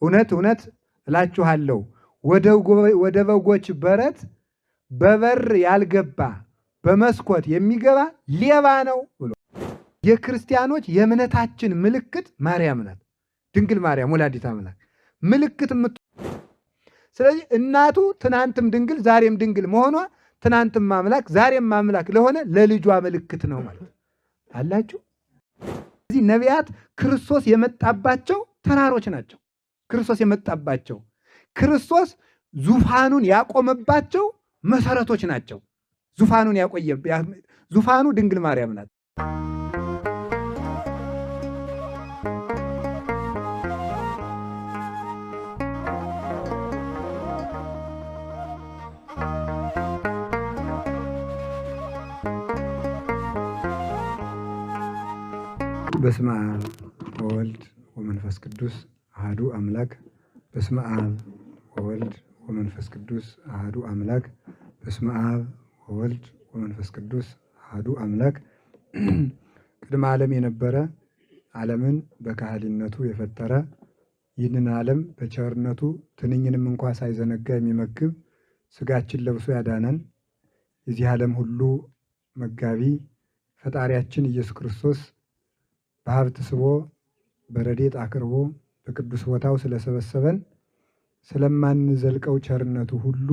እውነት እውነት እላችኋለሁ ወደ በጎች በረት በበር ያልገባ በመስኮት የሚገባ ሌባ ነው ብሎ የክርስቲያኖች የእምነታችን ምልክት ማርያም ናት። ድንግል ማርያም ወላዲተ አምላክ ምልክት ስለዚህ እናቱ ትናንትም ድንግል ዛሬም ድንግል መሆኗ ትናንትም አምላክ ዛሬም አምላክ ለሆነ ለልጇ ምልክት ነው ማለት አላችሁ። እዚህ ነቢያት ክርስቶስ የመጣባቸው ተራሮች ናቸው። ክርስቶስ የመጣባቸው ክርስቶስ ዙፋኑን ያቆመባቸው መሰረቶች ናቸው። ዙፋኑን ያቆየ ዙፋኑ ድንግል ማርያም ናት። በስመ አብ ወወልድ ወመንፈስ ቅዱስ አሐዱ አምላክ። በስመ አብ ወወልድ ወመንፈስ ቅዱስ አሐዱ አምላክ። በስመ አብ ወወልድ ወመንፈስ ቅዱስ አሐዱ አምላክ። ቅድመ ዓለም የነበረ ዓለምን በካህሊነቱ የፈጠረ ይህንን ዓለም በቸርነቱ ትንኝንም እንኳ ሳይዘነጋ የሚመግብ ሥጋችን ለብሶ ያዳነን የዚህ ዓለም ሁሉ መጋቢ ፈጣሪያችን ኢየሱስ ክርስቶስ በሀብት ስቦ በረድኤት አቅርቦ በቅዱስ ቦታው ስለሰበሰበን ስለማንዘልቀው ቸርነቱ ሁሉ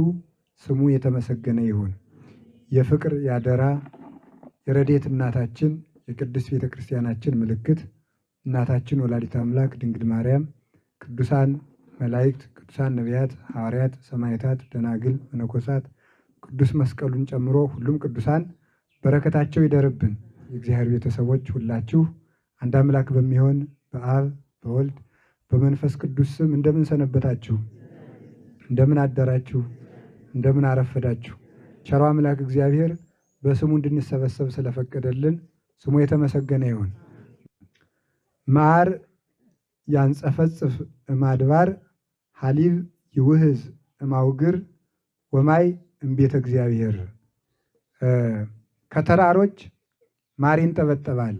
ስሙ የተመሰገነ ይሁን። የፍቅር ያደራ የረድኤት እናታችን የቅድስት ቤተ ክርስቲያናችን ምልክት እናታችን ወላዲተ አምላክ ድንግል ማርያም፣ ቅዱሳን መላእክት፣ ቅዱሳን ነቢያት፣ ሐዋርያት፣ ሰማዕታት፣ ደናግል፣ መነኮሳት ቅዱስ መስቀሉን ጨምሮ ሁሉም ቅዱሳን በረከታቸው ይደርብን። የእግዚአብሔር ቤተሰቦች ሁላችሁ አንድ አምላክ በሚሆን በአብ በወልድ በመንፈስ ቅዱስ ስም እንደምን ሰነበታችሁ? እንደምን አደራችሁ? እንደምን አረፈዳችሁ? ቸሮ አምላክ እግዚአብሔር በስሙ እንድንሰበሰብ ስለፈቀደልን ስሙ የተመሰገነ ይሁን። ማር ያንጸፈጽፍ እማድባር ሐሊብ ይውህዝ እማውግር ወማይ እምቤተ እግዚአብሔር። ከተራሮች ማር ይንጠበጠባል፣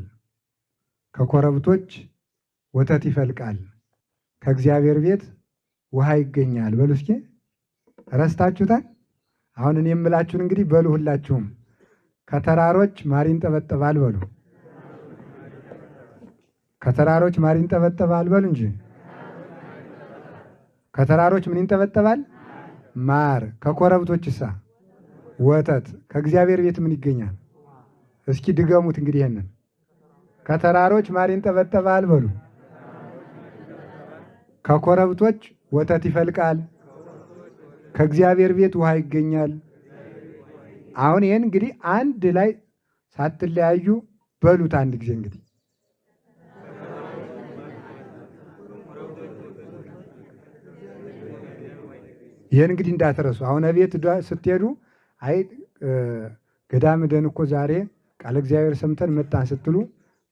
ከኮረብቶች ወተት ይፈልቃል፣ ከእግዚአብሔር ቤት ውሃ ይገኛል። በሉ እስኪ ረስታችሁታል? አሁን እኔ የምላችሁን እንግዲህ በሉ ሁላችሁም። ከተራሮች ማር ይንጠበጠባል በሉ። ከተራሮች ማር ይንጠበጠባል በሉ እንጂ። ከተራሮች ምን ይንጠበጠባል? ማር። ከኮረብቶች እሳ ወተት። ከእግዚአብሔር ቤት ምን ይገኛል? እስኪ ድገሙት እንግዲህ ይሄንን። ከተራሮች ማር ይንጠበጠባል በሉ። ከኮረብቶች ወተት ይፈልቃል፣ ከእግዚአብሔር ቤት ውሃ ይገኛል። አሁን ይሄን እንግዲህ አንድ ላይ ሳትለያዩ በሉት አንድ ጊዜ እንግዲህ ይሄን እንግዲህ እንዳትረሱ። አሁን ቤት ስትሄዱ አይ ገዳም ደን እኮ ዛሬ ቃለ እግዚአብሔር ሰምተን መጣን ስትሉ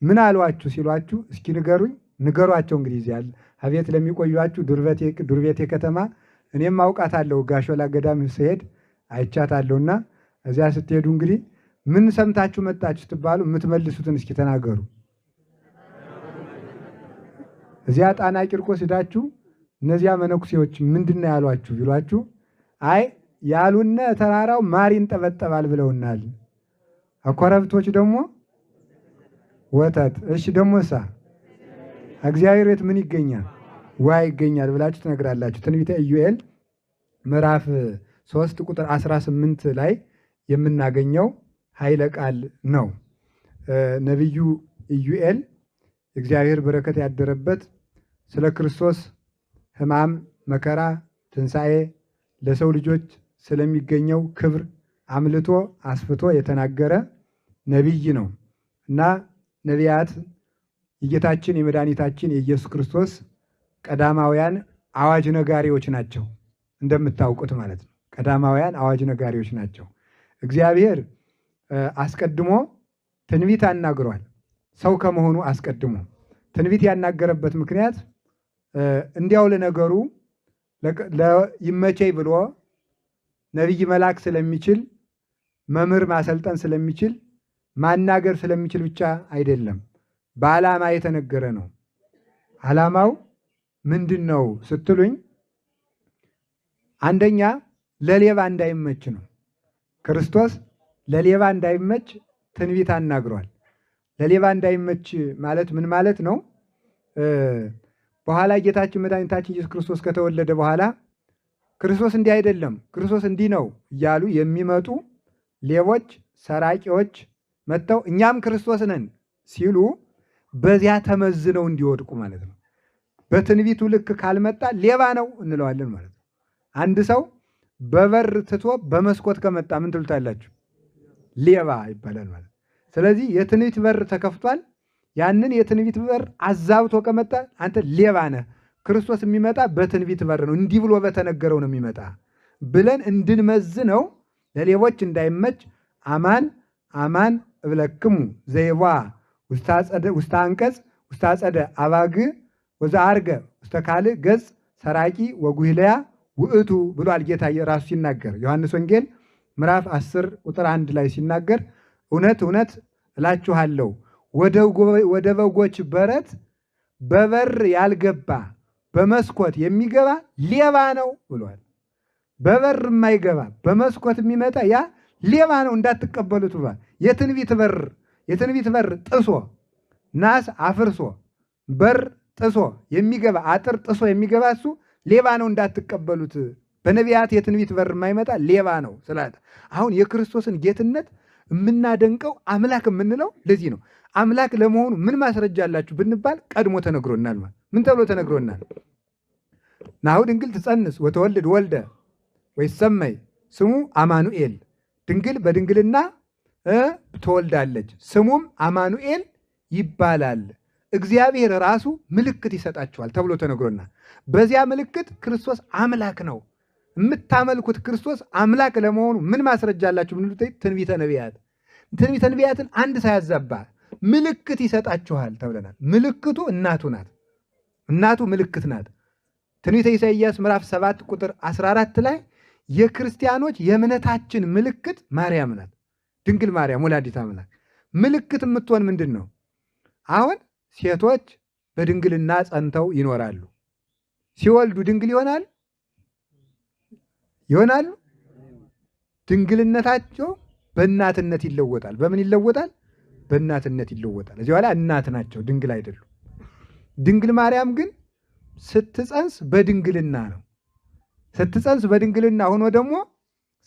ምን አሏችሁ ሲሏችሁ እስኪ ንገሩኝ፣ ንገሯቸው። እንግዲህ እዚያ አቤት ለሚቆዩአችሁ ዱርቤቴ ከተማ እኔም አውቃታለሁ፣ ጋሾላ ገዳም ስሄድ አይቻታለሁና እዚያ ስትሄዱ እንግዲህ ምን ሰምታችሁ መጣችሁ ስትባሉ የምትመልሱትን እስኪ ተናገሩ። እዚያ ጣና ቂርቆስ ሄዳችሁ እነዚያ መነኩሴዎች ምንድነው ያሏችሁ ቢሏችሁ አይ ያሉነ ተራራው ማር ይንጠበጠባል ብለውናል፣ ኮረብቶች ደግሞ ወተት። እሺ ደግሞ እሳ እግዚአብሔር ቤት ምን ይገኛል? ውሃ ይገኛል ብላችሁ ትነግራላችሁ። ትንቢተ ኢዩኤል ምዕራፍ 3 ቁጥር 18 ላይ የምናገኘው ኃይለ ቃል ነው። ነቢዩ ኢዩኤል እግዚአብሔር በረከት ያደረበት ስለ ክርስቶስ ሕማም፣ መከራ፣ ትንሣኤ ለሰው ልጆች ስለሚገኘው ክብር አምልቶ አስፍቶ የተናገረ ነቢይ ነው እና ነቢያት የጌታችን የመድኃኒታችን የኢየሱስ ክርስቶስ ቀዳማውያን አዋጅ ነጋሪዎች ናቸው። እንደምታውቁት ማለት ነው። ቀዳማውያን አዋጅ ነጋሪዎች ናቸው። እግዚአብሔር አስቀድሞ ትንቢት አናግሯል። ሰው ከመሆኑ አስቀድሞ ትንቢት ያናገረበት ምክንያት እንዲያው ለነገሩ ይመቸኝ ብሎ ነቢይ መላክ ስለሚችል መምህር ማሰልጠን ስለሚችል ማናገር ስለሚችል ብቻ አይደለም። በዓላማ የተነገረ ነው። ዓላማው ምንድነው ስትሉኝ አንደኛ ለሌባ እንዳይመች ነው። ክርስቶስ ለሌባ እንዳይመች ትንቢት አናግሯል። ለሌባ እንዳይመች ማለት ምን ማለት ነው? በኋላ ጌታችን መድኃኒታችን ኢየሱስ ክርስቶስ ከተወለደ በኋላ ክርስቶስ እንዲህ አይደለም፣ ክርስቶስ እንዲህ ነው እያሉ የሚመጡ ሌቦች፣ ሰራቂዎች መጥተው እኛም ክርስቶስ ነን ሲሉ በዚያ ተመዝነው እንዲወድቁ ማለት ነው። በትንቢቱ ልክ ካልመጣ ሌባ ነው እንለዋለን ማለት ነው። አንድ ሰው በበር ትቶ በመስኮት ከመጣ ምን ትሉታላችሁ? ሌባ ይባላል ማለት። ስለዚህ የትንቢት በር ተከፍቷል። ያንን የትንቢት በር አዛብቶ ከመጣ አንተ ሌባ ነህ። ክርስቶስ የሚመጣ በትንቢት በር ነው፣ እንዲህ ብሎ በተነገረው ነው የሚመጣ ብለን እንድንመዝነው ለሌቦች እንዳይመች አማን አማን እብለክሙ ዘይቧ ውስተ አንቀጽ ውስተ አጸደ አባግ ወዘአርገ ውስተ ካልእ ገጽ ሰራቂ ወጉህለያ ውእቱ ብሏል ጌታ ራሱ ሲናገር ዮሐንስ ወንጌል ምዕራፍ 10 ቁጥር 1 ላይ ሲናገር እውነት እውነት እላችኋለሁ ወደ በጎች በረት በበር ያልገባ በመስኮት የሚገባ ሌባ ነው ብሏል። በበር የማይገባ በመስኮት የሚመጣ ያ ሌባ ነው እንዳትቀበሉት ብሏል። የትንቢት በር ጥሶ ናስ አፍርሶ በር ጥሶ የሚገባ አጥር ጥሶ የሚገባ እሱ ሌባ ነው እንዳትቀበሉት። በነቢያት የትንቢት በር የማይመጣ ሌባ ነው ስላለ አሁን የክርስቶስን ጌትነት የምናደንቀው አምላክ የምንለው ለዚህ ነው። አምላክ ለመሆኑ ምን ማስረጃ አላችሁ ብንባል ቀድሞ ተነግሮናል። ማለት ምን ተብሎ ተነግሮናል? ናሁ ድንግል ትጸንስ ወተወልድ ወልደ ወይሰመይ ስሙ አማኑኤል። ድንግል በድንግልና ትወልዳለች፣ ስሙም አማኑኤል ይባላል። እግዚአብሔር ራሱ ምልክት ይሰጣችኋል ተብሎ ተነግሮናል። በዚያ ምልክት ክርስቶስ አምላክ ነው። የምታመልኩት ክርስቶስ አምላክ ለመሆኑ ምን ማስረጃ አላችሁ ብንሉት ትንቢተ ነቢያትን አንድ ሳያዛባ ምልክት ይሰጣችኋል ተብለናል። ምልክቱ እናቱ ናት። እናቱ ምልክት ናት። ትንቢተ ኢሳይያስ ምዕራፍ 7 ቁጥር 14 ላይ የክርስቲያኖች የእምነታችን ምልክት ማርያም ናት። ድንግል ማርያም ወላዲተ አምላክ ምልክት የምትሆን ምንድን ነው? አሁን ሴቶች በድንግልና ጸንተው ይኖራሉ። ሲወልዱ ድንግል ይሆናሉ። ድንግልነታቸው በእናትነት ይለወጣል። በምን ይለወጣል? በእናትነት ይለወጣል። እዚህ በኋላ እናት ናቸው፣ ድንግል አይደሉም። ድንግል ማርያም ግን ስትጸንስ በድንግልና ነው። ስትጸንስ በድንግልና ሆኖ ደግሞ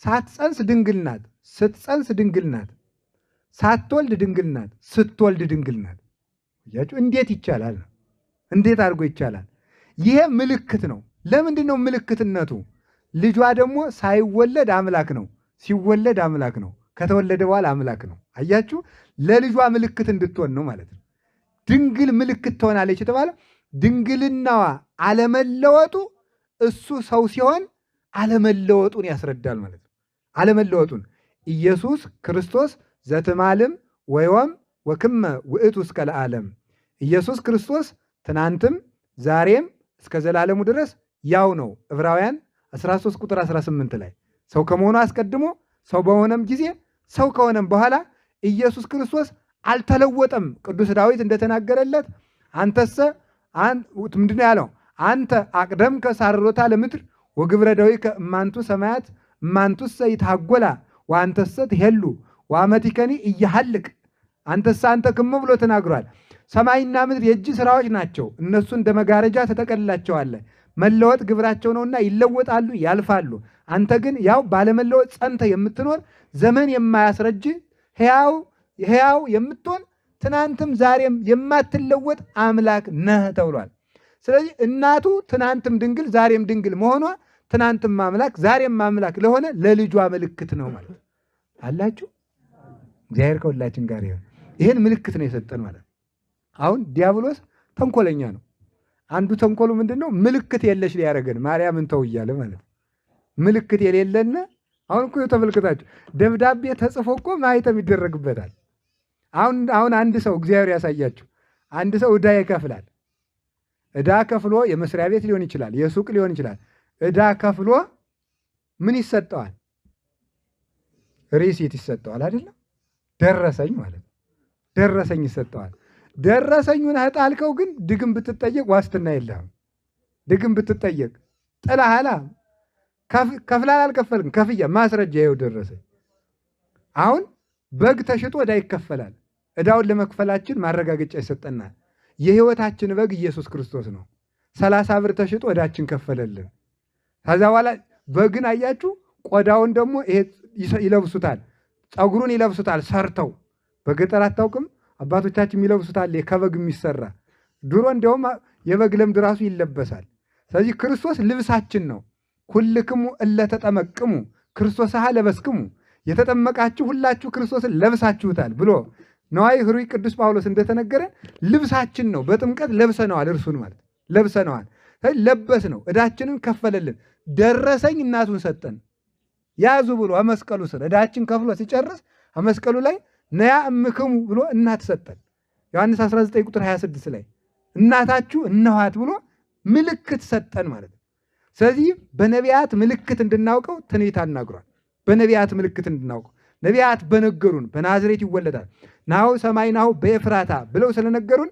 ሳትጸንስ ድንግል ናት፣ ስትጸንስ ድንግል ናት፣ ሳትወልድ ድንግል ናት፣ ስትወልድ ድንግል ናት። እንዴት ይቻላል? እንዴት አድርጎ ይቻላል? ይሄ ምልክት ነው። ለምንድን ነው ምልክትነቱ? ልጇ ደግሞ ሳይወለድ አምላክ ነው፣ ሲወለድ አምላክ ነው፣ ከተወለደ በኋላ አምላክ ነው። አያችሁ፣ ለልጇ ምልክት እንድትሆን ነው ማለት ነው። ድንግል ምልክት ትሆናለች የተባለ ድንግልናዋ አለመለወጡ እሱ ሰው ሲሆን አለመለወጡን ያስረዳል ማለት ነው። አለመለወጡን ኢየሱስ ክርስቶስ ዘትማልም ወዮም ወክመ ውእቱ እስከ ለዓለም። ኢየሱስ ክርስቶስ ትናንትም ዛሬም እስከ ዘላለሙ ድረስ ያው ነው። ዕብራውያን 13 ቁጥር 18 ላይ ሰው ከመሆኑ አስቀድሞ ሰው በሆነም ጊዜ ሰው ከሆነም በኋላ ኢየሱስ ክርስቶስ አልተለወጠም። ቅዱስ ዳዊት እንደተናገረለት አንተሰ ምንድን ያለው? አንተ አቅደምከ ሳርሮታ ለምድር ወግብረ ደዊከ እማንቱ ሰማያት እማንቱሰ ይታጎላ ወአንተሰ ትሄሉ ወአመቲከኒ እያሃልቅ። አንተሳ አንተ ክሙ ብሎ ተናግሯል። ሰማይና ምድር የእጅ ስራዎች ናቸው፣ እነሱ እንደ መጋረጃ ተጠቀልላቸዋለህ። መለወጥ ግብራቸው ነውና ይለወጣሉ፣ ያልፋሉ። አንተ ግን ያው ባለመለወጥ ጸንተ የምትኖር ዘመን የማያስረጅ ሕያው የምትሆን ትናንትም ዛሬም የማትለወጥ አምላክ ነህ ተብሏል። ስለዚህ እናቱ ትናንትም ድንግል ዛሬም ድንግል መሆኗ ትናንትም አምላክ ዛሬም አምላክ ለሆነ ለልጇ ምልክት ነው ማለት አላችሁ። እግዚአብሔር ከሁላችን ጋር ይሁን። ይህን ምልክት ነው የሰጠን ማለት። አሁን ዲያብሎስ ተንኮለኛ ነው። አንዱ ተንኮሉ ምንድን ነው? ምልክት የለሽ ሊያደርገን ማርያምን ተው እያለ ማለት ምልክት የሌለን። አሁን እኮ ተመልክታችሁ ደብዳቤ ተጽፎ እኮ ማኅተም ይደረግበታል። አሁን አንድ ሰው እግዚአብሔር ያሳያችሁ፣ አንድ ሰው ዕዳ ይከፍላል። ዕዳ ከፍሎ የመስሪያ ቤት ሊሆን ይችላል፣ የሱቅ ሊሆን ይችላል። ዕዳ ከፍሎ ምን ይሰጠዋል? ሪሲት ይሰጠዋል አይደለም? ደረሰኝ ማለት ነው። ደረሰኝ ይሰጠዋል። ደረሰኙን ጣልከው ግን ድግም ብትጠየቅ ዋስትና የለህም። ድግም ብትጠየቅ ጥላሃላ ከፍላል አልከፈልክም? ከፍያ ማስረጃ ይኸው ደረሰኝ። አሁን በግ ተሽጦ ዕዳ ይከፈላል። ዕዳውን ለመክፈላችን ማረጋገጫ ይሰጠናል። የሕይወታችን በግ ኢየሱስ ክርስቶስ ነው። 30 ብር ተሽጦ ዕዳችን ከፈለልን። ከዛ በኋላ በግን አያችሁ፣ ቆዳውን ደግሞ ይሄ ይለብሱታል፣ ፀጉሩን ይለብሱታል ሰርተው። በገጠር አታውቅም? አባቶቻችን የሚለብሱታል ከበግ የሚሰራ ድሮ እንዲያውም የበግ ለምድ ራሱ ይለበሳል። ስለዚህ ክርስቶስ ልብሳችን ነው። ኩልክሙ እለ ተጠመቅሙ ክርስቶስሃ ለበስክሙ፣ የተጠመቃችሁ ሁላችሁ ክርስቶስን ለብሳችሁታል ብሎ ነዋይ ህሩይ ቅዱስ ጳውሎስ እንደተነገረ ልብሳችን ነው። በጥምቀት ለብሰነዋል፣ እርሱን ማለት ለብሰነዋል። ለበስ ነው፣ ዕዳችንን ከፈለልን። ደረሰኝ እናቱን ሰጠን። ያዙ ብሎ መስቀሉ ስር ዕዳችን ከፍሎ ሲጨርስ መስቀሉ ላይ ነያ እምክሙ ብሎ እናት ሰጠን። ዮሐንስ 19 ቁጥር 26 ላይ እናታችሁ እነኋት ብሎ ምልክት ሰጠን ማለት ነው። ስለዚህ በነቢያት ምልክት እንድናውቀው ትንቢት አናግሯል። በነቢያት ምልክት እንድናውቀው ነቢያት በነገሩን በናዝሬት ይወለዳል ናሁ ሰማይ ናሁ በኤፍራታ ብለው ስለነገሩን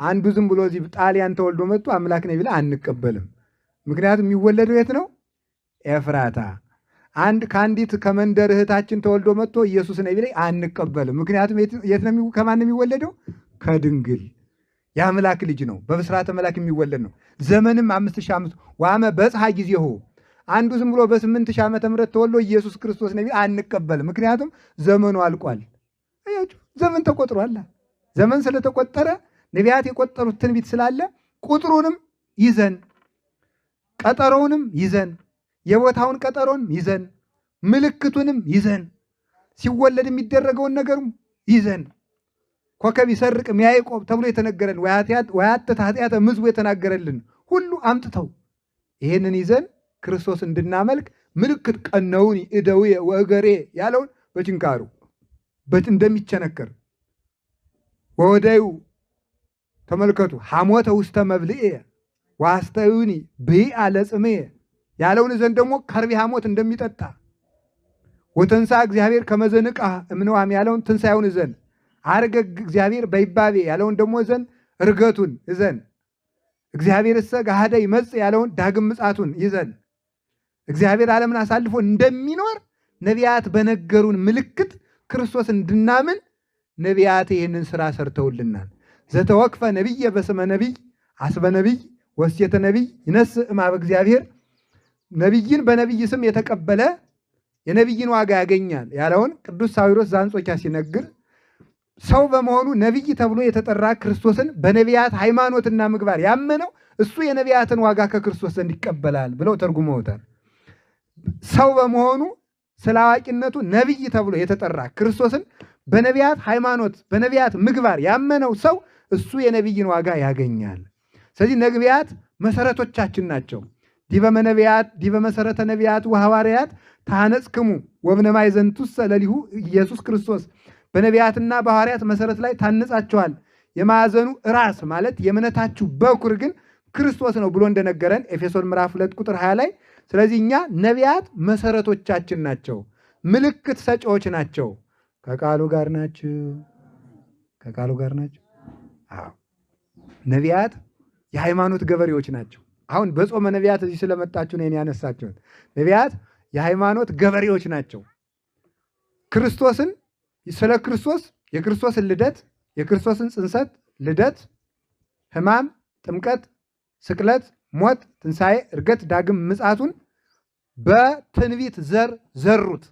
አንዱ ዝም ብሎ እዚህ ጣሊያን ተወልዶ መጥቶ አምላክ ነኝ ቢል አንቀበልም። ምክንያቱም የሚወለደው የት ነው? ኤፍራታ። ከአንዲት ከመንደር እህታችን ተወልዶ መጥቶ ኢየሱስ ነኝ ቢል አንቀበልም። ምክንያቱም የት ነው? ከማን የሚወለደው? ከድንግል የአምላክ ልጅ ነው። በብስራተ መልአክ የሚወለድ ነው። ዘመንም 5000 ዋመ በጽሐ ጊዜሁ። አንዱ ዝም ብሎ በ8000 ዓመተ ምህረት ተወልዶ ኢየሱስ ክርስቶስ ነኝ ቢል አንቀበልም። ምክንያቱም ዘመኑ አልቋል። አያችሁ፣ ዘመን ተቆጥሯል። ዘመን ስለተቆጠረ ነቢያት የቆጠሩት ትንቢት ስላለ ቁጥሩንም ይዘን ቀጠሮውንም ይዘን የቦታውን ቀጠሮን ይዘን ምልክቱንም ይዘን ሲወለድ የሚደረገውን ነገርም ይዘን ኮከብ ይሰርቅም ያዕቆብ ተብሎ የተነገረን ወያትት ኃጢአተ ምዝቡ የተናገረልን ሁሉ አምጥተው ይሄንን ይዘን ክርስቶስ እንድናመልክ ምልክት ቀነውኒ እደውየ ወእገሬ ያለውን በችንካሩ እንደሚቸነከር ወወዳዩ ተመልከቱ ሐሞተ ውስተ መብልኤ ዋስተዩኒ ብይአ ለጽምየ ያለውን ዘንድ ደግሞ ከርቤ ሐሞት እንደሚጠጣ ወተንሳ እግዚአብሔር ከመዘንቃ እምነዋም ያለውን ትንሣኤውን እዘን አርገ እግዚአብሔር በይባቤ ያለውን ደግሞ እዘን እርገቱን እዘን እግዚአብሔር እሰ ገሃደ ይመጽእ ያለውን ዳግም ምጽአቱን ይዘን እግዚአብሔር ዓለምን አሳልፎ እንደሚኖር ነቢያት በነገሩን ምልክት ክርስቶስ እንድናምን ነቢያት ይህንን ሥራ ሰርተውልናል። ዘተወክፈ ነቢየ በስመ ነቢይ አስበ ነቢይ ወስየተ ነቢይ ይነስእ እምኀበ እግዚአብሔር፣ ነቢይን በነቢይ ስም የተቀበለ የነቢይን ዋጋ ያገኛል ያለውን ቅዱስ ሳዊሮስ ዘአንጾኪያ ሲነግር ሰው በመሆኑ ነቢይ ተብሎ የተጠራ ክርስቶስን በነቢያት ሃይማኖትና ምግባር ያመነው እሱ የነቢያትን ዋጋ ከክርስቶስ ዘንድ ይቀበላል ብለው ተርጉመውታል። ሰው በመሆኑ ስለ አዋቂነቱ ነቢይ ተብሎ የተጠራ ክርስቶስን በነቢያት ሃይማኖት በነቢያት ምግባር ያመነው ሰው እሱ የነቢይን ዋጋ ያገኛል። ስለዚህ ነቢያት መሰረቶቻችን ናቸው። ዲበ መሰረተ ነቢያት ወሐዋርያት ታነጽክሙ ወብነ ማዕዘንቱሰ ለሊሁ ኢየሱስ ክርስቶስ፣ በነቢያትና በሐዋርያት መሰረት ላይ ታንጻቸዋል። የማዕዘኑ ራስ ማለት የእምነታችሁ በኩር ግን ክርስቶስ ነው ብሎ እንደነገረን ኤፌሶን ምዕራፍ 2 ቁጥር 20 ላይ። ስለዚህ እኛ ነቢያት መሰረቶቻችን ናቸው፣ ምልክት ሰጪዎች ናቸው። ከቃሉ ጋር ናችሁ? ከቃሉ ጋር ናችሁ? አዎ። ነቢያት የሃይማኖት ገበሬዎች ናቸው። አሁን በጾመ ነቢያት እዚህ ስለመጣችሁ ነው ያነሳችሁት። ነቢያት የሃይማኖት ገበሬዎች ናቸው። ክርስቶስን ስለ ክርስቶስ የክርስቶስን ልደት፣ የክርስቶስን ጽንሰት፣ ልደት፣ ሕማም፣ ጥምቀት፣ ስቅለት፣ ሞት፣ ትንሣኤ፣ እርገት፣ ዳግም ምጽአቱን በትንቢት ዘር ዘሩት።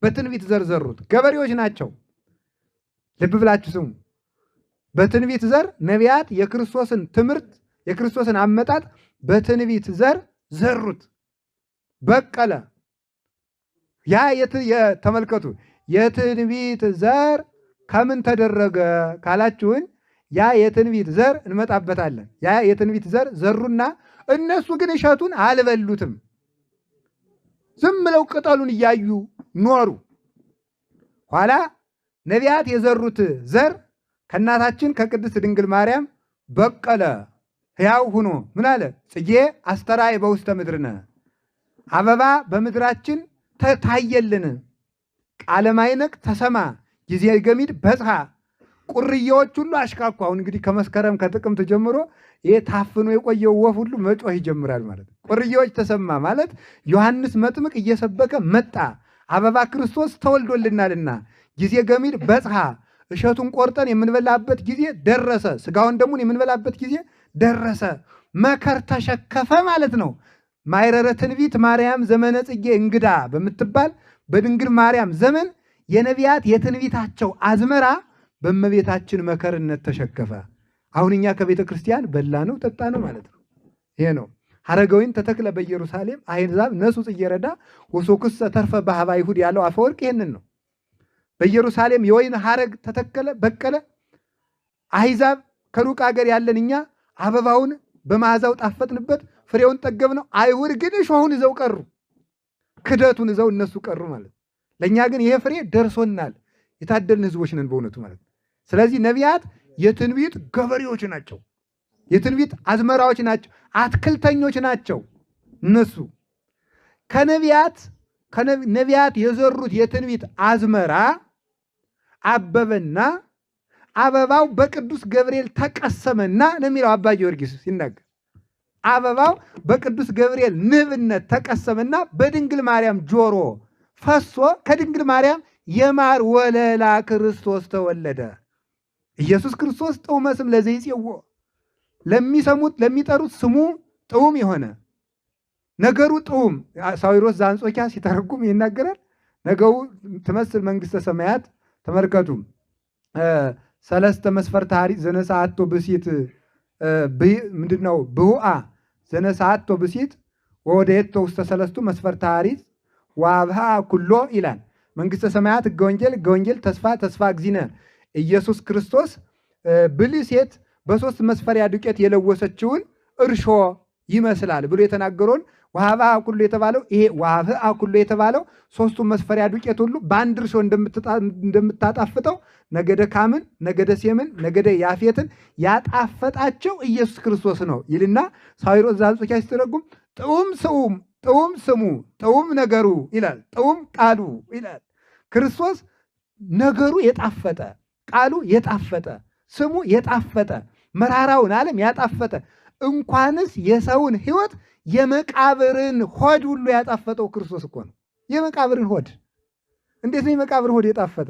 በትንቢት ዘር ዘሩት። ገበሬዎች ናቸው። ልብ ብላችሁ ስሙ። በትንቢት ዘር ነቢያት የክርስቶስን ትምህርት የክርስቶስን አመጣጥ በትንቢት ዘር ዘሩት፣ በቀለ። ያ ተመልከቱ፣ የትንቢት ዘር ከምን ተደረገ ካላችሁን፣ ያ የትንቢት ዘር እንመጣበታለን። ያ የትንቢት ዘር ዘሩና እነሱ ግን እሸቱን አልበሉትም። ዝም ብለው ቅጠሉን እያዩ ኖሩ። ኋላ ነቢያት የዘሩት ዘር ከእናታችን ከቅድስት ድንግል ማርያም በቀለ፣ ሕያው ሁኖ ምን አለ? ጽጌ አስተርአየ በውስተ ምድርነ፣ አበባ በምድራችን ታየልን። ቃለ ማዕነቅ ተሰማ ጊዜ ገሚድ በጽሐ፣ ቁርዬዎች ሁሉ አሽካኩ። አሁን እንግዲህ ከመስከረም ከጥቅምት ጀምሮ ይሄ ታፍኖ የቆየው ወፍ ሁሉ መጮህ ይጀምራል ማለት ነው። ቁርዬዎች ተሰማ ማለት ዮሐንስ መጥምቅ እየሰበከ መጣ፣ አበባ ክርስቶስ ተወልዶልናልና ጊዜ ገሚድ በጽሐ፣ እሸቱን ቆርጠን የምንበላበት ጊዜ ደረሰ፣ ስጋውን ደሙን የምንበላበት ጊዜ ደረሰ፣ መከር ተሸከፈ ማለት ነው። ማይረረ ትንቢት ማርያም ዘመነ ጽጌ እንግዳ በምትባል በድንግል ማርያም ዘመን የነቢያት የትንቢታቸው አዝመራ በእመቤታችን መከርነት ተሸከፈ። አሁን እኛ ከቤተ ክርስቲያን በላ ነው ጠጣ ነው ማለት ነው። ይሄ ነው። ሐረገወይን ተተክለ በኢየሩሳሌም አሕዛብ ነሱ ጽጌረዳ ወሶክሰ ተርፈ በኀበ አይሁድ ያለው አፈወርቅ ይሄንን ነው። በኢየሩሳሌም የወይን ሐረግ ተተከለ በቀለ። አሕዛብ ከሩቅ ሀገር ያለን እኛ አበባውን በመዓዛው ጣፈጥንበት፣ ፍሬውን ጠገብነው። አይሁድ ግን እሾሁን ይዘው ቀሩ፣ ክደቱን ይዘው እነሱ ቀሩ ማለት ነው። ለእኛ ግን ይሄ ፍሬ ደርሶናል። የታደልን ህዝቦች ነን በእውነቱ ማለት ነው። ስለዚህ ነቢያት የትንቢት ገበሬዎች ናቸው። የትንቢት አዝመራዎች ናቸው። አትክልተኞች ናቸው። እነሱ ከነቢያት የዘሩት የትንቢት አዝመራ አበበና አበባው በቅዱስ ገብርኤል ተቀሰመና ነው የሚለው አባ ጊዮርጊስ ሲናገር። አበባው በቅዱስ ገብርኤል ንብነት ተቀሰመና በድንግል ማርያም ጆሮ ፈሶ ከድንግል ማርያም የማር ወለላ ክርስቶስ ተወለደ። ኢየሱስ ክርስቶስ ጥዑመ ስም ለዘይጼዎ፣ ለሚሰሙት ለሚጠሩት ስሙ ጥዑም የሆነ ነገሩ ጥዑም። ሳዊሮስ ዘአንጾኪያ ሲተረጉም ይናገራል። ነገሩ ትመስል መንግሥተ ሰማያት። ተመልከቱ። ሰለስተ መስፈርተ ሐሪጽ ዘነሳአቶ ብእሲት ምንድነው? ብሁአ ዘነሳአቶ ብእሲት ወወደየቶ ውስተ ሰለስቱ መስፈርተ ሐሪጽ ወአብሃ ኩሎ ይላል። መንግሥተ ሰማያት ሕገ ወንጌል ተስፋ እግዚእነ ኢየሱስ ክርስቶስ ብልህ ሴት በሶስት መስፈሪያ ዱቄት የለወሰችውን እርሾ ይመስላል ብሎ የተናገረውን ወሀብአ ኩሎ የተባለው ይሄ ወሀብአ ኩሎ የተባለው ሶስቱን መስፈሪያ ዱቄት ሁሉ በአንድ እርሾ እንደምታጣፍጠው ነገደ ካምን፣ ነገደ ሴምን፣ ነገደ ያፌትን ያጣፈጣቸው ኢየሱስ ክርስቶስ ነው ይልና ሳዊሮስ ዘአንጾኪያ ሲተረጉም ጥዑም ስሙ ጥዑም ነገሩ ይላል። ጥዑም ቃሉ ይላል። ክርስቶስ ነገሩ የጣፈጠ፣ ቃሉ የጣፈጠ፣ ስሙ የጣፈጠ፣ መራራውን ዓለም ያጣፈጠ፣ እንኳንስ የሰውን ሕይወት የመቃብርን ሆድ ሁሉ ያጣፈጠው ክርስቶስ እኮ ነው። የመቃብርን ሆድ እንዴት ነው የመቃብር ሆድ የጣፈጠ?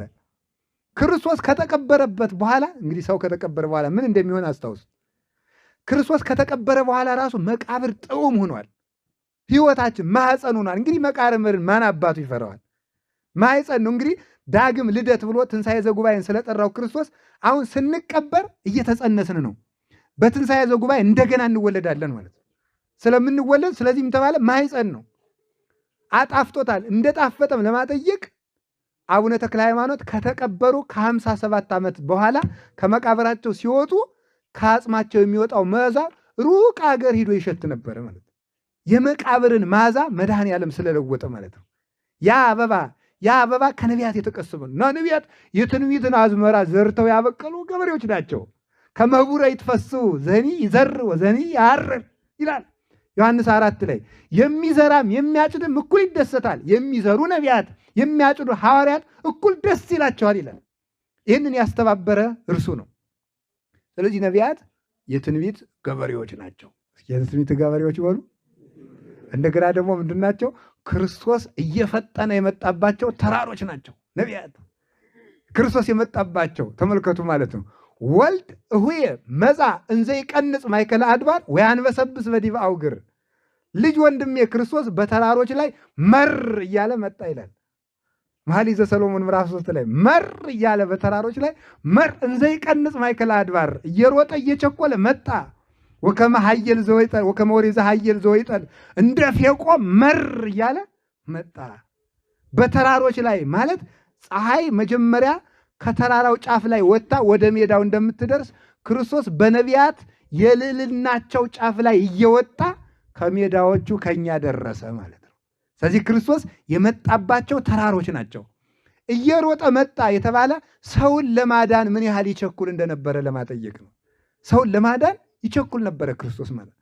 ክርስቶስ ከተቀበረበት በኋላ እንግዲህ ሰው ከተቀበረ በኋላ ምን እንደሚሆን አስታውስ። ክርስቶስ ከተቀበረ በኋላ ራሱ መቃብር ጥዑም ሆኗል። ሕይወታችን ማኅፀን ሆኗል። እንግዲህ መቃብርን ማን አባቱ ይፈራዋል? ማኅፀን ነው። እንግዲህ ዳግም ልደት ብሎ ትንሣኤ ዘጉባኤን ስለጠራው ክርስቶስ አሁን ስንቀበር እየተጸነስን ነው። በትንሣኤ ዘጉባኤ እንደገና እንወለዳለን ማለት ነው። ስለምንወለድ ስለዚህም ተባለ ማኅፀን ነው። አጣፍጦታል። እንደጣፈጠም ለማጠየቅ አቡነ ተክለ ሃይማኖት ከተቀበሩ ከ57 ዓመት በኋላ ከመቃብራቸው ሲወጡ ከአጽማቸው የሚወጣው መዓዛ ሩቅ አገር ሂዶ ይሸት ነበረ ማለት ነው። የመቃብርን መዓዛ መድኃኔ ዓለም ስለለወጠ ማለት ነው። ያ አበባ ከነቢያት የተቀሰመ ነው እና ነቢያት የትንቢትን አዝመራ ዘርተው ያበቀሉ ገበሬዎች ናቸው። ከመቡረ ይትፈስሑ ዘኒ ይዘር ወዘኒ ያርር ይላል ዮሐንስ 4 ላይ። የሚዘራም የሚያጭድም እኩል ይደሰታል። የሚዘሩ ነቢያት፣ የሚያጭዱ ሐዋርያት እኩል ደስ ይላቸዋል ይላል። ይህንን ያስተባበረ እርሱ ነው። ስለዚህ ነቢያት የትንቢት ገበሬዎች ናቸው። የትንቢት ገበሬዎች በሉ። እንደገና ደግሞ ምንድን ናቸው? ክርስቶስ እየፈጠነ የመጣባቸው ተራሮች ናቸው ነቢያት። ክርስቶስ የመጣባቸው ተመልከቱ ማለት ነው። ወልድ እሁየ መጻ እንዘ ይቀንጽ ማእከለ አድባር ወያንበሰብስ በዲበ አውግር። ልጅ ወንድሜ ክርስቶስ በተራሮች ላይ መር እያለ መጣ ይላል መኃልየ ዘሰሎሞን ምዕራፍ 3 ላይ መር እያለ በተራሮች ላይ መር እንዘ ይቀንጽ ማእከለ አድባር እየሮጠ እየቸኮለ መጣ። ወከመ ኃየል ዘወይጠል ወከመ ወሬዘ ኃየል ዘወይጠል እንደ ፌቆ መር እያለ መጣ። በተራሮች ላይ ማለት ፀሐይ መጀመሪያ ከተራራው ጫፍ ላይ ወጥታ ወደ ሜዳው እንደምትደርስ ክርስቶስ በነቢያት የልዕልናቸው ጫፍ ላይ እየወጣ ከሜዳዎቹ ከኛ ደረሰ ማለት ነው። ስለዚህ ክርስቶስ የመጣባቸው ተራሮች ናቸው። እየሮጠ መጣ የተባለ ሰውን ለማዳን ምን ያህል ይቸኩል እንደነበረ ለማጠየቅ ነው። ሰውን ለማዳን ይቸኩል ነበረ ክርስቶስ ማለት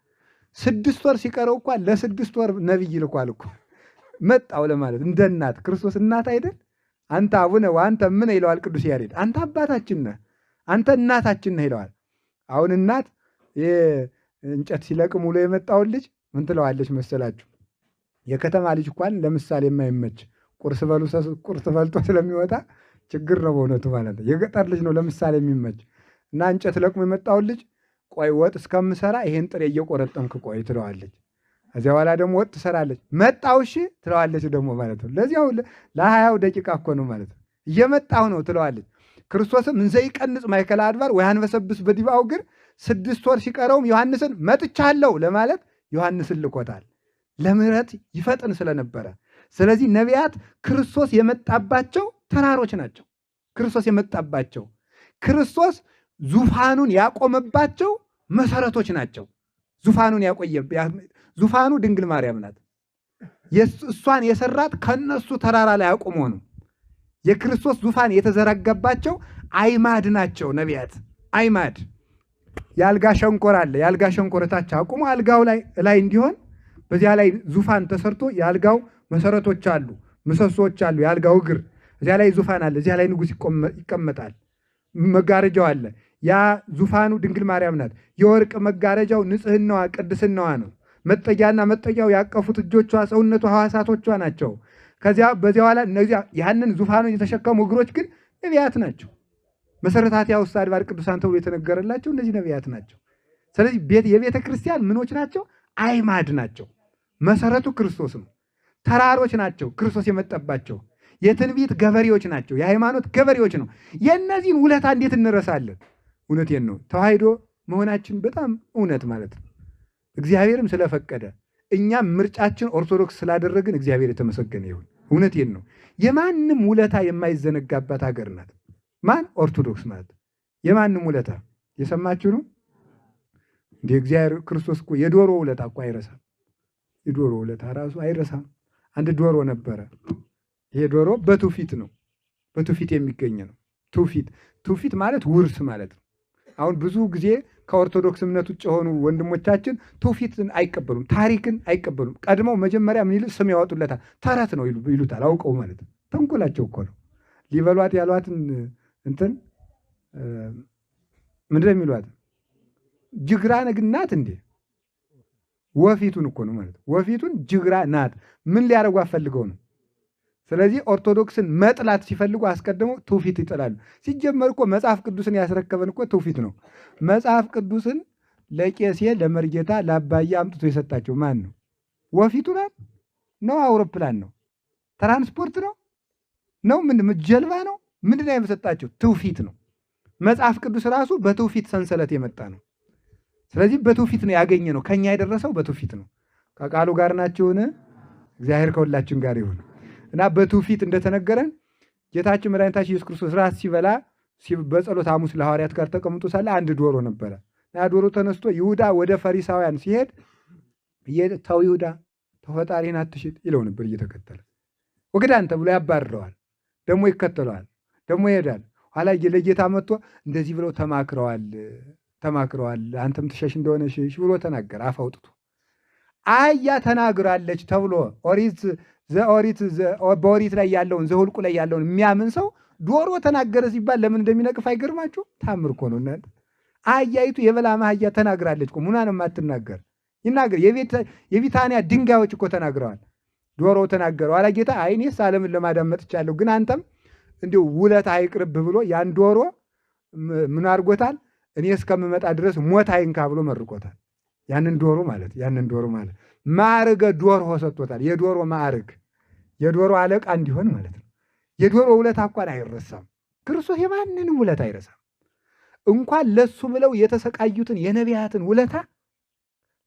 6 ወር ሲቀረው እኮ ለ6 ወር ነቢይ ልኳል እኮ መጣው ለማለት እንደ እናት ክርስቶስ እናት አይደል? አንተ አቡነ ወአንተ እምነ ይለዋል ቅዱስ ያሬድ። አንተ አባታችን ነህ፣ አንተ እናታችን ነህ ይለዋል። አሁን እናት እንጨት ሲለቅም ውሎ የመጣውን ልጅ ምን ትለዋለች መሰላችሁ? የከተማ ልጅ እንኳን ለምሳሌ የማይመች ቁርስ በልቶ ስለሚወጣ ችግር ነው በእውነቱ ማለት ነው። የገጠር ልጅ ነው ለምሳሌ የሚመች እና እንጨት ለቅሞ የመጣውን ልጅ ቆይ ወጥ እስከምሰራ ይሄን ጥሬ እየቆረጠምክ ቆይ ትለዋለች። ከዚያ በኋላ ደግሞ ወጥ ትሰራለች። መጣው እሺ ትለዋለች ደግሞ ማለት ነው። ለዚያው ለ20 ደቂቃ እኮ ነው ማለት ነው። እየመጣሁ ነው ትለዋለች። ክርስቶስም እንዘ ይቀንጽ ማእከለ አድባር ወያንበሰብስ በዲበ አውግር 6 ወር ሲቀረውም ዮሐንስን መጥቻለሁ ለማለት ዮሐንስን ልኮታል። ለምሕረት ይፈጥን ስለነበረ። ስለዚህ ነቢያት ክርስቶስ የመጣባቸው ተራሮች ናቸው። ክርስቶስ የመጣባቸው ክርስቶስ ዙፋኑን ያቆመባቸው መሰረቶች ናቸው። ዙፋኑን ዙፋኑ ድንግል ማርያም ናት። እሷን የሰራት ከነሱ ተራራ ላይ አቁሞ ነው። የክርስቶስ ዙፋን የተዘረጋባቸው አይማድ ናቸው ነቢያት። አይማድ የአልጋ ሸንኮር አለ። የአልጋ ሸንኮረታች አቁሞ አልጋው ላይ እንዲሆን በዚያ ላይ ዙፋን ተሰርቶ የአልጋው መሰረቶች አሉ፣ ምሰሶዎች አሉ። የአልጋው እግር እዚያ ላይ ዙፋን አለ። እዚያ ላይ ንጉሥ ይቀመጣል። መጋረጃው አለ። ያ ዙፋኑ ድንግል ማርያም ናት። የወርቅ መጋረጃው ንጽህናዋ ቅድስናዋ ነው። መጠጊያና መጠጊያው ያቀፉት እጆቿ፣ ሰውነቷ፣ ሐዋሳቶቿ ናቸው። በዚያ በኋላ እነዚያ ያንን ዙፋኑን የተሸከሙ እግሮች ግን ነቢያት ናቸው። መሰረታቲያ ውስጥ አድባር ቅዱሳን ተብሎ የተነገረላቸው እነዚህ ነቢያት ናቸው። ስለዚህ የቤተ ክርስቲያን ምኖች ናቸው? አይማድ ናቸው። መሰረቱ ክርስቶስ ነው። ተራሮች ናቸው ክርስቶስ የመጣባቸው። የትንቢት ገበሬዎች ናቸው። የሃይማኖት ገበሬዎች ነው። የእነዚህን ውለታ እንዴት እንረሳለን? እውነቴን ነው። ተዋሕዶ መሆናችን በጣም እውነት ማለት ነው። እግዚአብሔርም ስለፈቀደ እኛም ምርጫችን ኦርቶዶክስ ስላደረግን እግዚአብሔር የተመሰገነ ይሁን። እውነቴን ነው። የማንም ውለታ የማይዘነጋባት ሀገር ናት። ማን? ኦርቶዶክስ ማለት የማንም ውለታ የሰማችሁ ነው። እንደ እግዚአብሔር ክርስቶስ እኮ የዶሮ ውለታ እኮ አይረሳም። የዶሮ ውለታ ራሱ አይረሳም። አንድ ዶሮ ነበረ። ይሄ ዶሮ በትውፊት ነው። በትውፊት የሚገኝ ነው። ትውፊት ማለት ውርስ ማለት ነው። አሁን ብዙ ጊዜ ከኦርቶዶክስ እምነት ውጭ የሆኑ ወንድሞቻችን ትውፊትን አይቀበሉም፣ ታሪክን አይቀበሉም። ቀድመው መጀመሪያ ምን ስም ያወጡለታል? ተረት ነው ይሉታል። አውቀው ማለት ነው። ተንኮላቸው እኮ ነው። ሊበሏት ያሏትን እንትን ምንድን ነው የሚሏት? ጅግራ ናት እንዴ? ወፊቱን እኮ ነው ማለት ነው። ወፊቱን ጅግራ ናት። ምን ሊያደርጉ አፈልገው ነው? ስለዚህ ኦርቶዶክስን መጥላት ሲፈልጉ አስቀድመው ትውፊት ይጥላሉ። ሲጀመር እኮ መጽሐፍ ቅዱስን ያስረከበን እኮ ትውፊት ነው። መጽሐፍ ቅዱስን ለቄሴ ለመርጌታ ለአባዬ አምጥቶ የሰጣቸው ማን ነው? ወፊቱ ናት ነው? አውሮፕላን ነው? ትራንስፖርት ነው? ጀልባ ነው? ምንድን ነው የሰጣቸው? ትውፊት ነው። መጽሐፍ ቅዱስ ራሱ በትውፊት ሰንሰለት የመጣ ነው። ስለዚህ በትውፊት ነው ያገኘ ነው። ከኛ የደረሰው በትውፊት ነው። ከቃሉ ጋር ናችሁን? እግዚአብሔር ከሁላችን ጋር ይሁን። እና በትውፊት እንደተነገረን ጌታችን መድኃኒታችን ኢየሱስ ክርስቶስ ራት ሲበላ በጸሎት ሐሙስ ለሐዋርያት ጋር ተቀምጦ ሳለ አንድ ዶሮ ነበረ። ያ ዶሮ ተነስቶ ይሁዳ ወደ ፈሪሳውያን ሲሄድ ተው ይሁዳ ተው ፈጣሪህን አትሽጥ ይለው ነበር እየተከተለ። ወግዳን ተብሎ ያባርረዋል። ደግሞ ይከተለዋል። ደግሞ ይሄዳል። ኋላ ለጌታ መጥቶ እንደዚህ ብለው ተማክረዋል፣ አንተም ትሸሽ እንደሆነ ሽሽ ብሎ ተናገረ። አፍ አውጥቶ አህያ ተናግራለች ተብሎ በኦሪት ላይ ያለውን ዘኍልቍ ላይ ያለውን የሚያምን ሰው ዶሮ ተናገረ ሲባል ለምን እንደሚነቅፍ አይገርማችሁ? ታምር እኮ ነው እናንተ። አህያይቱ የበላም አህያ ተናግራለች እኮ ምኗ ነው የማትናገር? ይናገር። የቢታንያ ድንጋዮች እኮ ተናግረዋል። ዶሮ ተናገረው። ኋላ ጌታ እኔስ ዓለምን ለማዳን መጥቻለሁ፣ ግን አንተም እንዲሁ ውለታ አይቅርብህ ብሎ ያን ዶሮ ምን አድርጎታል? እኔ እስከምመጣ ድረስ ሞት አይንካ ብሎ መርቆታል። ያንን ዶሮ ማለት ማዕርገ ዶሮ ሰጥቶታል። የዶሮ ማዕርግ፣ የዶሮ አለቃ እንዲሆን ማለት ነው። የዶሮ ውለታ እንኳን አይረሳም። ክርስቶስ የማንንም ውለታ አይረሳም። እንኳን ለሱ ብለው የተሰቃዩትን የነቢያትን ውለታ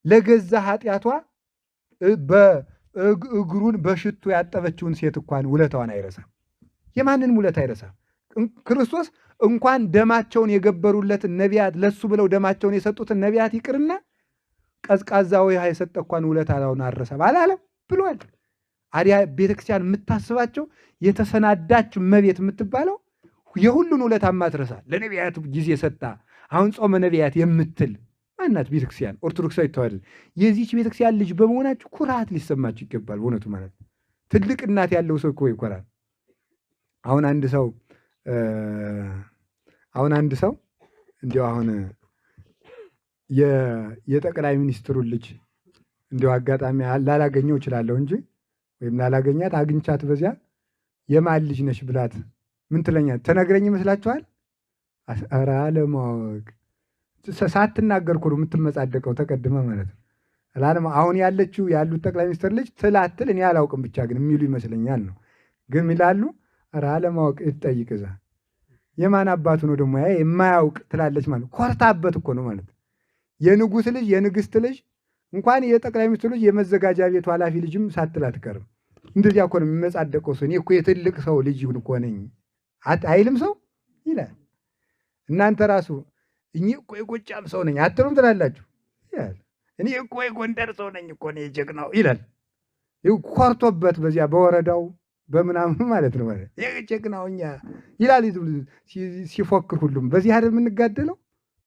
ለገዛ ኃጢአቷ እግሩን በሽቱ ያጠበችውን ሴት እንኳን ውለታዋን አይረሳም። የማንንም ውለታ አይረሳም። ክርስቶስ እንኳን ደማቸውን የገበሩለትን ነቢያት ለሱ ብለው ደማቸውን የሰጡትን ነቢያት ይቅርና ቀዝቃዛ ውሃ የሰጠ እንኳን ውለታውን አልረሳም አላለም ብሏል። አዲያ ቤተክርስቲያን የምታስባቸው የተሰናዳች እመቤት የምትባለው የሁሉን ውለታ ማትረሳ ለነቢያቱ ጊዜ ሰጣ። አሁን ጾመ ነቢያት የምትል ማናት ቤተክርስቲያን? ኦርቶዶክሳዊ ተዋሕዶ የዚህች ቤተክርስቲያን ልጅ በመሆናችሁ ኩራት ሊሰማችሁ ይገባል። እውነቱ ማለት ትልቅ እናት ያለው ሰው እኮ ይኮራል። አሁን አንድ ሰው እንዲያው አሁን የጠቅላይ ሚኒስትሩን ልጅ እንዲያው አጋጣሚ ላላገኘው እችላለሁ እንጂ ወይም ላላገኛት አግኝቻት በዚያ የማን ልጅ ነሽ ብላት ምን ትለኛል? ተነግረኝ ይመስላችኋል? ኧረ አለማወቅ ሳትናገር እኮ ነው የምትመጻደቀው ተቀድመ ማለት ነው። አሁን ያሉት ጠቅላይ ሚኒስትር ልጅ ትላትል እኔ አላውቅም ብቻ ግን የሚሉ ይመስለኛል ነው። ግን ይላሉ ኧረ አለማወቅ እትጠይቅ እዛ የማን አባቱ ነው ደግሞ ያ የማያውቅ ትላለች ማለት ኮርታበት እኮ ነው ማለት። የንጉሥ ልጅ የንግሥት ልጅ እንኳን የጠቅላይ ሚኒስትር ልጅ የመዘጋጃ ቤቱ ኃላፊ ልጅም ሳትል አትቀርም። እንደዚያ እኮ ነው የሚመጻደቀው ሰው። እኔ እኮ የትልቅ ሰው ልጅ እኮ ነኝ አይልም ሰው ይላል። እናንተ ራሱ እኔ እኮ የጎጃም ሰው ነኝ አትሉም ትላላችሁ ይላል። እኔ እኮ የጎንደር ሰው ነኝ እኮ ነው የጀግናው ይላል። ኮርቶበት በዚያ በወረዳው በምናምን ማለት ነው ማለት የጀግናው እኛ ይላል ሲፎክር ሁሉም በዚህ አይደል የምንጋደለው።